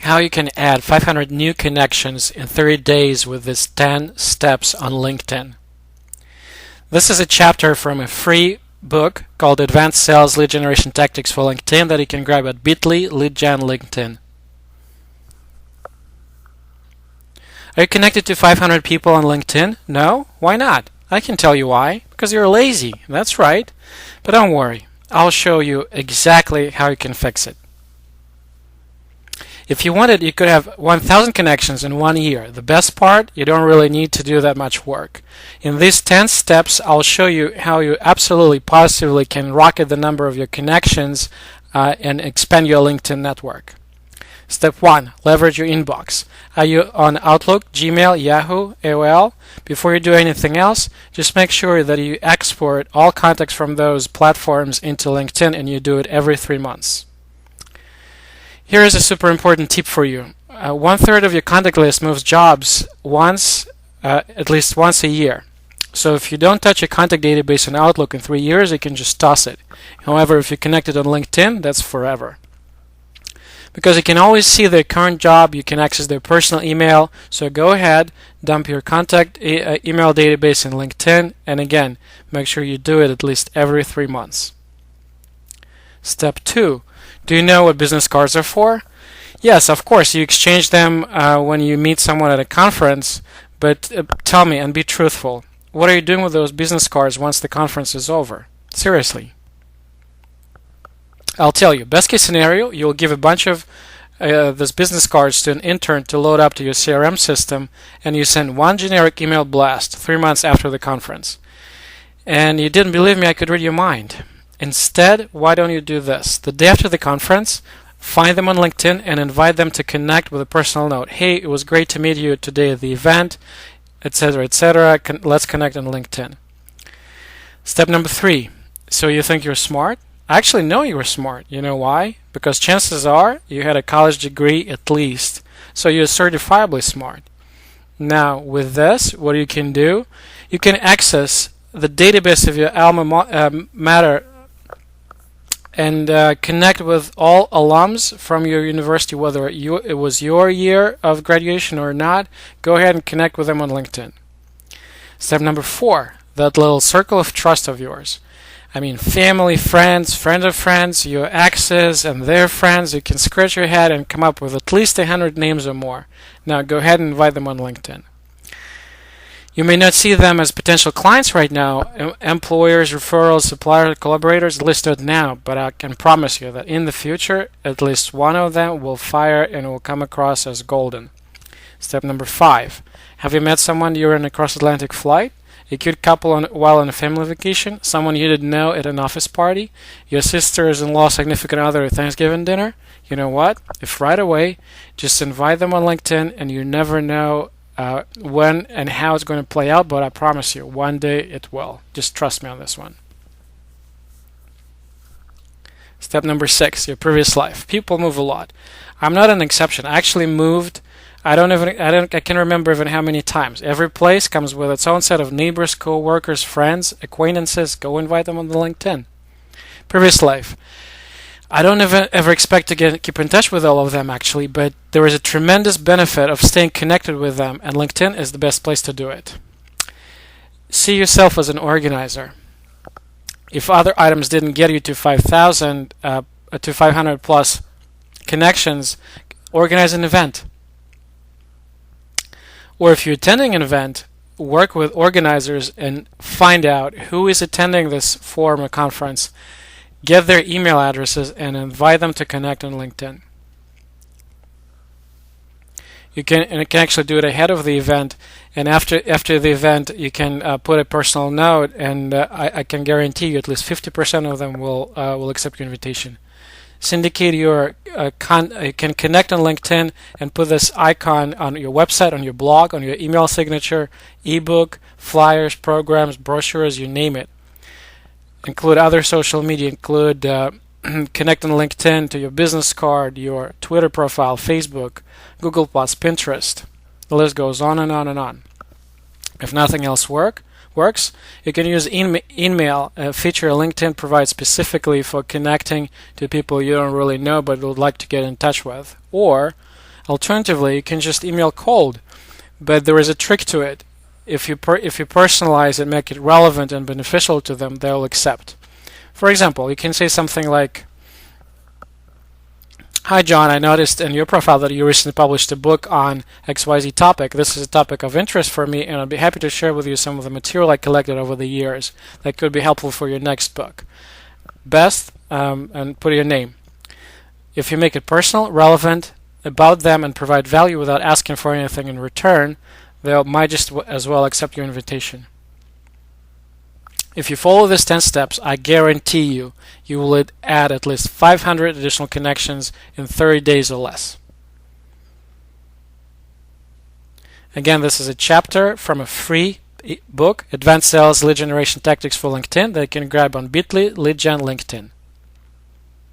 how you can add 500 new connections in 30 days with these 10 steps on LinkedIn. This is a chapter from a free book called Advanced Sales Lead Generation Tactics for LinkedIn that you can grab at bit.ly leadgen LinkedIn. Are you connected to 500 people on LinkedIn? No? Why not? I can tell you why. Because you're lazy. That's right. But don't worry. I'll show you exactly how you can fix it. If you wanted, you could have 1,000 connections in 1 year. The best part, you don't really need to do that much work. In these 10 steps, I'll show you how you absolutely positively can rocket the number of your connections and expand your LinkedIn network. Step 1. Leverage your inbox. Are you on Outlook, Gmail, Yahoo, AOL? Before you do anything else, just make sure that you export all contacts from those platforms into LinkedIn, and you do it every 3 months. Here is a super important tip for you. 1/3 of your contact list moves jobs at least once a year. So if you don't touch your contact database in Outlook in 3 years, you can just toss it. However, if you're connected on LinkedIn, that's forever. Because you can always see their current job, you can access their personal email. So go ahead, dump your contact email database in LinkedIn, and again, make sure you do it at least every 3 months. Step 2. Do you know what business cards are for? Yes, of course, you exchange them when you meet someone at a conference, but tell me and be truthful. What are you doing with those business cards once the conference is over? Seriously. I'll tell you, best case scenario, you'll give a bunch of those business cards to an intern to load up to your CRM system, and you send one generic email blast 3 months after the conference. And you didn't believe me I could read your mind. Instead, why don't you do this? The day after the conference, find them on LinkedIn and invite them to connect with a personal note. Hey, it was great to meet you today at the event, etc., etc. Let's connect on LinkedIn. Step number 3. So you think you're smart? I actually know you were smart. You know why? Because chances are you had a college degree at least. So you're certifiably smart. Now, with this, what you can do, you can access the database of your alma mater and connect with all alums from your university, whether it was your year of graduation or not. Go ahead and connect with them on LinkedIn. Step number 4, that little circle of trust of yours. I mean, family, friends, friends of friends, your exes and their friends. You can scratch your head and come up with at least 100 names or more. Now go ahead and invite them on LinkedIn. You may not see them as potential clients right now, employers, referrals, suppliers, collaborators listed now, but I can promise you that in the future, at least one of them will fire and will come across as golden. Step number 5. Have you met someone during a cross-Atlantic flight? A cute couple while on a family vacation? Someone you didn't know at an office party? Your sister's-in-law significant other at Thanksgiving dinner? You know what? If right away, just invite them on LinkedIn, and you never know when and how it's going to play out, but I promise you, one day it will. Just trust me on this one. Step number 6, your previous life. People move a lot. I'm not an exception. I actually moved. I can remember even how many times. Every place comes with its own set of neighbors, co-workers, friends, acquaintances. Go invite them on the LinkedIn. Previous life. I don't ever expect to keep in touch with all of them actually, but there is a tremendous benefit of staying connected with them, and LinkedIn is the best place to do it. See yourself as an organizer. If other items didn't get you to 5,000 to 500 plus connections, organize an event. Or if you're attending an event, work with organizers and find out who is attending this forum or conference. Get their email addresses and invite them to connect on LinkedIn. You can actually do it ahead of the event, and after the event, you can put a personal note, and I can guarantee you at least 50% of them will accept your invitation. Syndicate your you can connect on LinkedIn and put this icon on your website, on your blog, on your email signature, ebook, flyers, programs, brochures, you name it. Include other social media, include connect on LinkedIn to your business card, your Twitter profile, Facebook, Google+, Pinterest. The list goes on and on and on. If nothing else works, you can use email, a feature LinkedIn provides specifically for connecting to people you don't really know but would like to get in touch with. Or Alternatively, you can just email cold, but there is a trick to it. If you personalize and make it relevant and beneficial to them, they'll accept. For example, you can say something like, "Hi John, I noticed in your profile that you recently published a book on XYZ topic. This is a topic of interest for me, and I'd be happy to share with you some of the material I collected over the years that could be helpful for your next book. Best," and put your name. If you make it personal, relevant, about them, and provide value without asking for anything in return, they might just as well accept your invitation. If you follow these 10 steps, I guarantee you will add at least 500 additional connections in 30 days or less. Again, this is a chapter from a free book, Advanced Sales Lead Generation Tactics for LinkedIn, that you can grab on Bitly, LeadGen LinkedIn.